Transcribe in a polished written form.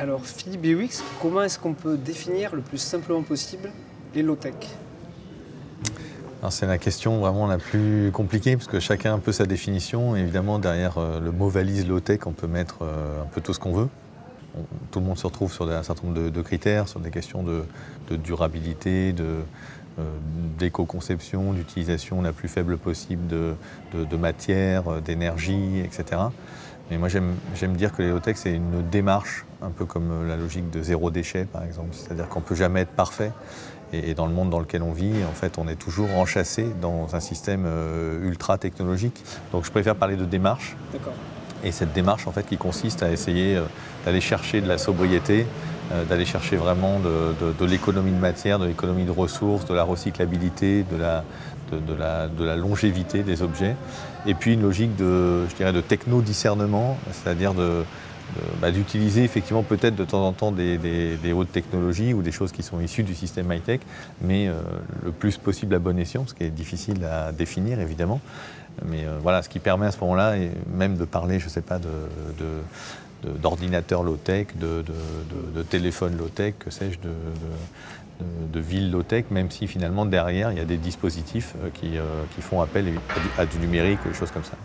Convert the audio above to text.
Alors Philippe Biwix, comment est-ce qu'on peut définir le plus simplement possible les low-tech? C'est la question vraiment la plus compliquée parce que chacun a un peu sa définition. Évidemment, derrière le mot valise low-tech, on peut mettre un peu tout ce qu'on veut. Tout le monde se retrouve sur un certain nombre de critères, sur des questions de durabilité, d'éco-conception, d'utilisation la plus faible possible de matière, d'énergie, etc. Mais moi, j'aime dire que les low-tech, c'est une démarche, un peu comme la logique de zéro déchet, par exemple. C'est-à-dire qu'on ne peut jamais être parfait. Et dans le monde dans lequel on vit, en fait, on est toujours enchâssé dans un système ultra technologique. Donc je préfère parler de démarche. D'accord. Et cette démarche, en fait, qui consiste à essayer d'aller chercher de la sobriété, d'aller chercher vraiment de l'économie de matière, de l'économie de ressources, de la recyclabilité, de la longévité des objets. Et puis une logique je dirais, de techno-discernement, c'est-à-dire d'utiliser effectivement peut-être de temps en temps des hautes technologies ou des choses qui sont issues du système high-tech, mais le plus possible à bon escient, ce qui est difficile à définir évidemment. Mais voilà, ce qui permet à ce moment-là, même de parler, je ne sais pas, d'ordinateur low-tech, de téléphone low-tech, que sais-je, de ville low-tech, même si finalement derrière il y a des dispositifs qui font appel à du numérique ou des choses comme ça.